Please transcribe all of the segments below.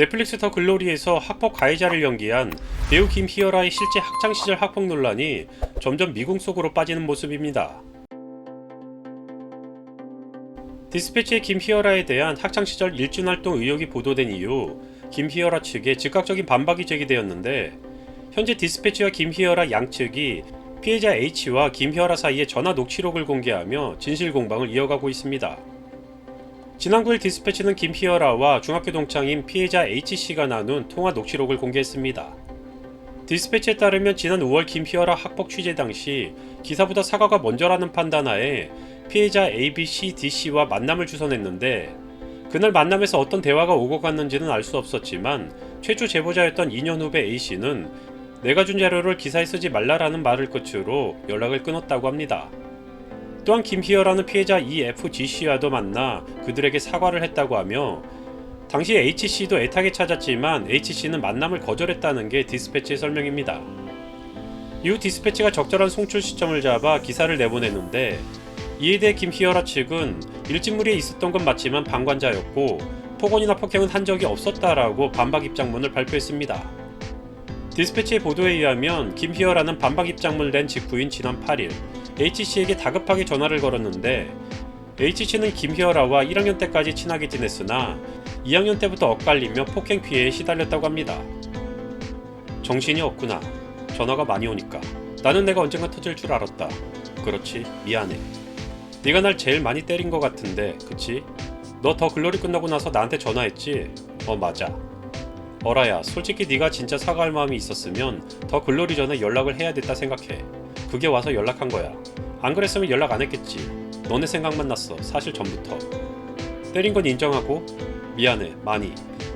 넷플릭스 더 글로리에서 학폭 가해자를 연기한 배우 김희열아의 실제 학창시절 학폭 논란이 점점 미궁 속으로 빠지는 모습입니다. 디스패치의 김희열아에 대한 학창시절 일진활동 의혹이 보도된 이후 김희열아 측에 즉각적인 반박이 제기되었는데, 현재 디스패치와 김희열아 양측이 피해자 H와 김희열아 사이의 전화 녹취록을 공개하며 진실 공방을 이어가고 있습니다. 지난 9일 디스패치는 김희열아와 중학교 동창인 피해자 H씨가 나눈 통화 녹취록을 공개했습니다. 디스패치에 따르면 지난 5월 김희열아 학폭 취재 당시 기사보다 사과가 먼저라는 판단하에 피해자 A, B, C, D씨와 만남을 주선했는데, 그날 만남에서 어떤 대화가 오고 갔는지는 알 수 없었지만 최초 제보자였던 2년 후배 A씨는 내가 준 자료를 기사에 쓰지 말라라는 말을 끝으로 연락을 끊었다고 합니다. 또한 김희열아는 피해자 EFG씨와도 만나 그들에게 사과를 했다고 하며, 당시 H씨도 애타게 찾았지만 H씨는 만남을 거절했다는 게 디스패치의 설명입니다. 이후 디스패치가 적절한 송출 시점을 잡아 기사를 내보냈는데, 이에 대해 김희열아 측은 일진무리에 있었던 건 맞지만 방관자였고 폭언이나 폭행은 한 적이 없었다라고 반박 입장문을 발표했습니다. 디스패치의 보도에 의하면 김희열아는 반박 입장문을 낸 직후인 지난 8일 H씨에게 다급하게 전화를 걸었는데, H씨는 김희열아와 1학년 때까지 친하게 지냈으나 2학년 때부터 엇갈리며 폭행 피해에 시달렸다고 합니다. 정신이 없구나. 전화가 많이 오니까. 나는 내가 언젠가 터질 줄 알았다. 그렇지, 미안해. 네가 날 제일 많이 때린 것 같은데, 그치? 너 더 글로리 끝나고 나서 나한테 전화했지? 맞아. 어라야, 솔직히 네가 진짜 사과할 마음이 있었으면 더 글로리 전에 연락을 해야 됐다 생각해. 그게 와서 연락한 거야. 안 그랬으면 연락 안 했겠지. 너네 생각만 났어, 사실 전부터. 때린 건 인정하고 미안해, 많이.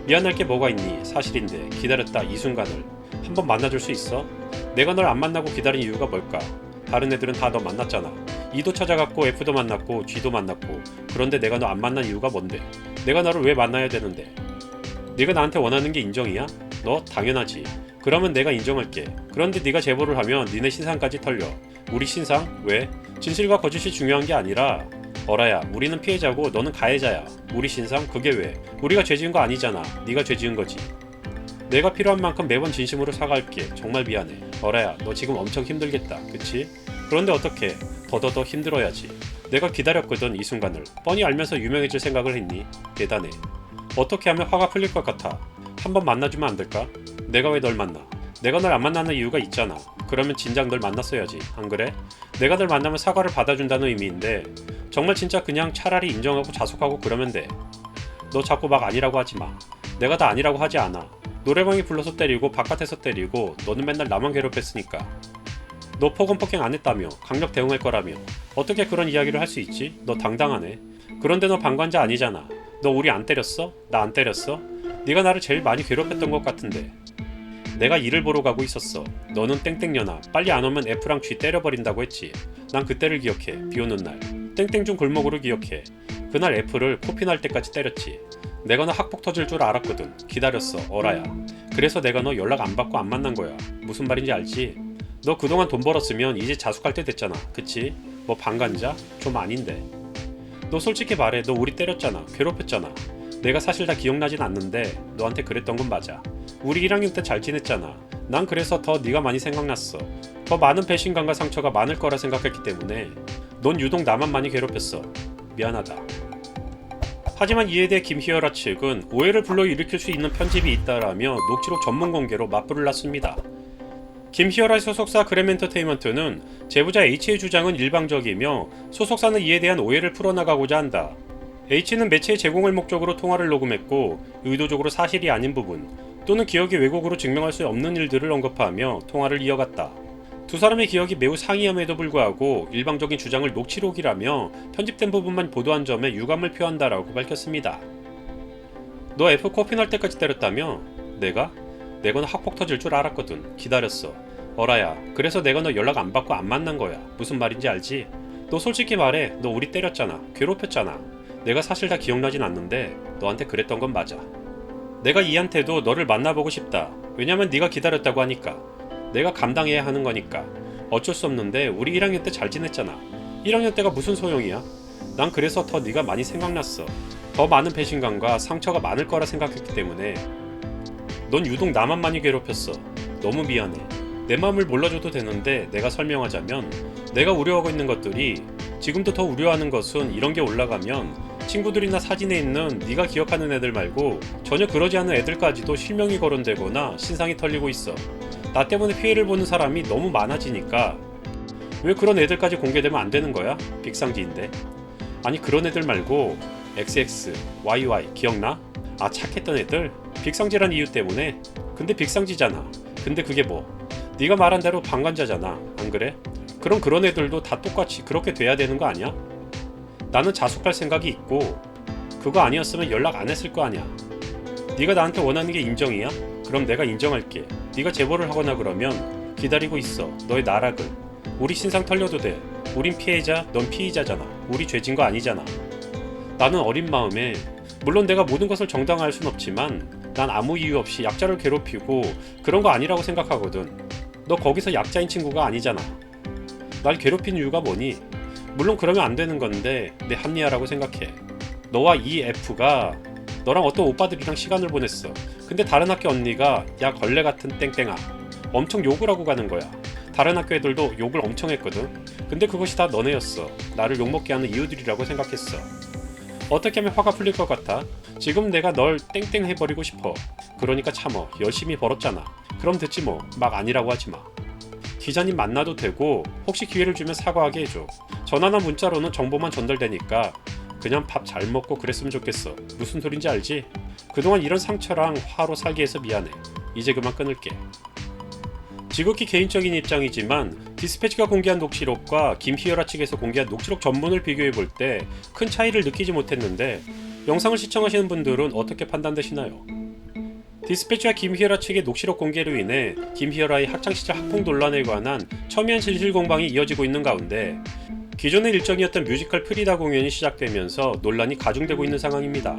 미안할 게 뭐가 있니? 사실인데 기다렸다 이 순간을. 한번 만나줄 수 있어? 내가 널 안 만나고 기다린 이유가 뭘까? 다른 애들은 다 너 만났잖아. E도 찾아갔고 F도 만났고 G도 만났고. 그런데 내가 너 안 만난 이유가 뭔데? 내가 너를 왜 만나야 되는데? 네가 나한테 원하는 게 인정이야? 너 당연하지. 그러면 내가 인정할게. 그런데 네가 제보를 하면 니네 신상까지 털려. 우리 신상? 왜? 진실과 거짓이 중요한 게 아니라, 어라야, 우리는 피해자고 너는 가해자야. 우리 신상? 그게 왜? 우리가 죄 지은 거 아니잖아. 네가 죄 지은 거지. 내가 필요한 만큼 매번 진심으로 사과할게. 정말 미안해. 어라야, 너 지금 엄청 힘들겠다. 그치? 그런데 어떻게? 더더더 힘들어야지. 내가 기다렸거든, 이 순간을. 뻔히 알면서 유명해질 생각을 했니? 대단해. 어떻게 하면 화가 풀릴 것 같아? 한번 만나주면 안 될까? 내가 왜 널 만나? 내가 널 안 만나는 이유가 있잖아. 그러면 진작 널 만났어야지. 안 그래? 내가 널 만나면 사과를 받아준다는 의미인데, 정말 진짜 그냥 차라리 인정하고 자숙하고 그러면 돼. 너 자꾸 막 아니라고 하지 마. 내가 다 아니라고 하지 않아. 노래방에 불러서 때리고 바깥에서 때리고 너는 맨날 나만 괴롭혔으니까. 너 폭언 폭행 안 했다며. 강력 대응할 거라며. 어떻게 그런 이야기를 할 수 있지? 너 당당하네. 그런데 너 방관자 아니잖아. 너 우리 안 때렸어? 나 안 때렸어? 네가 나를 제일 많이 괴롭혔던 것 같은데. 내가 일을 보러 가고 있었어. 너는 땡땡년아 빨리 안 오면 F랑 G 때려버린다고 했지. 난 그때를 기억해. 비오는 날 땡땡 중 골목으로 기억해. 그날 F를 코피 날 때까지 때렸지. 내가 너 학폭 터질 줄 알았거든. 기다렸어, 어라야. 그래서 내가 너 연락 안 받고 안 만난 거야. 무슨 말인지 알지? 너 그동안 돈 벌었으면 이제 자숙할 때 됐잖아. 그치? 뭐 방관자? 좀 아닌데. 너 솔직히 말해. 너 우리 때렸잖아. 괴롭혔잖아. 내가 사실 다 기억나진 않는데 너한테 그랬던 건 맞아. 우리 1학년 때 잘 지냈잖아. 난 그래서 더 네가 많이 생각났어. 더 많은 배신감과 상처가 많을 거라 생각했기 때문에. 넌 유독 나만 많이 괴롭혔어. 미안하다. 하지만 이에 대해 김희열아 측은 오해를 불러일으킬 수 있는 편집이 있다라며 녹취록 전문 공개로 맞불을 놨습니다. 김희열아의 소속사 그램엔터테인먼트는 제보자 H의 주장은 일방적이며 소속사는 이에 대한 오해를 풀어나가고자 한다. H는 매체의 제공을 목적으로 통화를 녹음했고 의도적으로 사실이 아닌 부분 또는 기억의 왜곡으로 증명할 수 없는 일들을 언급하며 통화를 이어갔다. 두 사람의 기억이 매우 상이함에도 불구하고 일방적인 주장을 녹취록이라며 편집된 부분만 보도한 점에 유감을 표한다라고 밝혔습니다. 너 F 코피 날 때까지 때렸다며? 내가 너 학폭 터질 줄 알았거든. 기다렸어. 어라야, 그래서 내가 너 연락 안 받고 안 만난 거야. 무슨 말인지 알지? 너 솔직히 말해. 너 우리 때렸잖아. 괴롭혔잖아. 내가 사실 다 기억나진 않는데 너한테 그랬던 건 맞아. 내가 이한테도 너를 만나보고 싶다. 왜냐면 네가 기다렸다고 하니까. 내가 감당해야 하는 거니까. 어쩔 수 없는데 우리 1학년 때 잘 지냈잖아. 1학년 때가 무슨 소용이야? 난 그래서 더 네가 많이 생각났어. 더 많은 배신감과 상처가 많을 거라 생각했기 때문에. 넌 유독 나만 많이 괴롭혔어. 너무 미안해. 내 마음을 몰라줘도 되는데 내가 설명하자면 내가 우려하고 있는 것들이 지금도 더 우려하는 것은 이런 게 올라가면 친구들이나 사진에 있는 네가 기억하는 애들 말고 전혀 그러지 않은 애들까지도 실명이 거론되거나 신상이 털리고 있어. 나 때문에 피해를 보는 사람이 너무 많아지니까 왜 그런 애들까지 공개되면 안 되는 거야? 빅상지인데. 아니 그런 애들 말고 XX, YY 기억나? 아 착했던 애들? 빅상지란 이유 때문에? 근데 빅상지잖아. 근데 그게 뭐? 네가 말한 대로 방관자잖아. 안 그래? 그럼 그런 애들도 다 똑같이 그렇게 돼야 되는 거 아니야? 나는 자숙할 생각이 있고 그거 아니었으면 연락 안 했을 거 아니야. 네가 나한테 원하는 게 인정이야? 그럼 내가 인정할게. 네가 제보를 하거나 그러면 기다리고 있어. 너의 나락을. 우리 신상 털려도 돼. 우린 피해자, 넌 피의자잖아. 우리 죄진 거 아니잖아. 나는 어린 마음에 물론 내가 모든 것을 정당화할 순 없지만 난 아무 이유 없이 약자를 괴롭히고 그런 거 아니라고 생각하거든. 너 거기서 약자인 친구가 아니잖아. 날 괴롭힌 이유가 뭐니? 물론 그러면 안 되는 건데 내 합리화라고 생각해. 너와 이 F가 너랑 어떤 오빠들이랑 시간을 보냈어. 근데 다른 학교 언니가 야 걸레 같은 땡땡아 엄청 욕을 하고 가는 거야. 다른 학교 애들도 욕을 엄청 했거든. 근데 그것이 다 너네였어. 나를 욕먹게 하는 이유들이라고 생각했어. 어떻게 하면 화가 풀릴 것 같아? 지금 내가 널 땡땡 해버리고 싶어. 그러니까 참어. 열심히 벌었잖아. 그럼 됐지 뭐. 막 아니라고 하지마. 기자님 만나도 되고 혹시 기회를 주면 사과하게 해줘. 전화나 문자로는 정보만 전달되니까 그냥 밥 잘 먹고 그랬으면 좋겠어. 무슨 소린지 알지? 그동안 이런 상처랑 화로 살게 해서 미안해. 이제 그만 끊을게. 지극히 개인적인 입장이지만 디스패치가 공개한 녹취록과 김희열아 측에서 공개한 녹취록 전문을 비교해 볼 때 큰 차이를 느끼지 못했는데 영상을 시청하시는 분들은 어떻게 판단되시나요? 디스패치와 김희열아 측의 녹취록 공개로 인해 김희열아의 학창시절 학폭 논란에 관한 첨예한 진실 공방이 이어지고 있는 가운데 기존의 일정이었던 뮤지컬 프리다 공연이 시작되면서 논란이 가중되고 있는 상황입니다.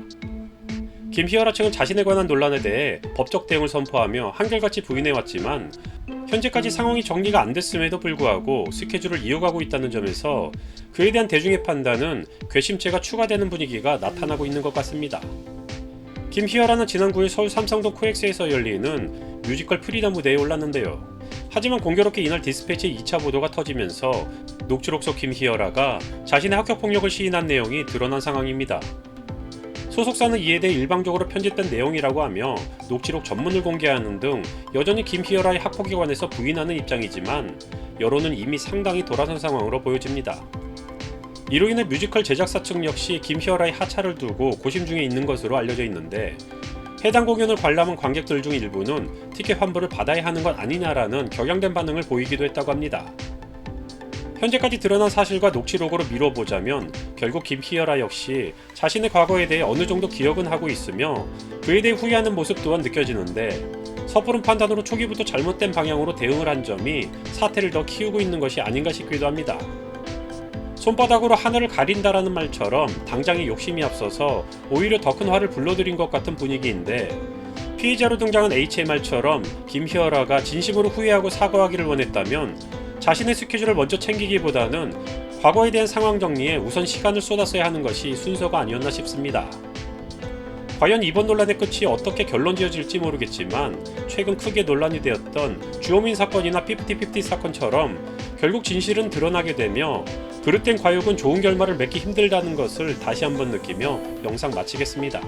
김희열아 측은 자신에 관한 논란에 대해 법적 대응을 선포하며 한결같이 부인해왔지만 현재까지 상황이 정리가 안 됐음에도 불구하고 스케줄을 이어가고 있다는 점에서 그에 대한 대중의 판단은 괘씸죄가 추가되는 분위기가 나타나고 있는 것 같습니다. 김희열아는 지난 9일 서울 삼성동 코엑스에서 열리는 뮤지컬 프리다 무대에 올랐는데요. 하지만 공교롭게 이날 디스패치의 2차 보도가 터지면서 녹취록 속 김희열아가 자신의 학교폭력을 시인한 내용이 드러난 상황입니다. 소속사는 이에 대해 일방적으로 편집된 내용이라고 하며 녹취록 전문을 공개하는 등 여전히 김희열아의 학폭에 관해서 부인하는 입장이지만 여론은 이미 상당히 돌아선 상황으로 보여집니다. 이로 인해 뮤지컬 제작사 측 역시 김희열아의 하차를 두고 고심 중에 있는 것으로 알려져 있는데 해당 공연을 관람한 관객들 중 일부는 티켓 환불을 받아야 하는 것 아니냐라는 격양된 반응을 보이기도 했다고 합니다. 현재까지 드러난 사실과 녹취록으로 미뤄보자면 결국 김희열아 역시 자신의 과거에 대해 어느 정도 기억은 하고 있으며 그에 대해 후회하는 모습 또한 느껴지는데 섣부른 판단으로 초기부터 잘못된 방향으로 대응을 한 점이 사태를 더 키우고 있는 것이 아닌가 싶기도 합니다. 손바닥으로 하늘을 가린다라는 말처럼 당장의 욕심이 앞서서 오히려 더 큰 화를 불러들인 것 같은 분위기인데 피의자로 등장한 HMR처럼 김희열아가 진심으로 후회하고 사과하기를 원했다면 자신의 스케줄을 먼저 챙기기보다는 과거에 대한 상황 정리에 우선 시간을 쏟았어야 하는 것이 순서가 아니었나 싶습니다. 과연 이번 논란의 끝이 어떻게 결론 지어질지 모르겠지만 최근 크게 논란이 되었던 주호민 사건이나 피프티피프티 사건처럼 결국 진실은 드러나게 되며 그릇된 과욕은 좋은 결말을 맺기 힘들다는 것을 다시 한번 느끼며 영상 마치겠습니다.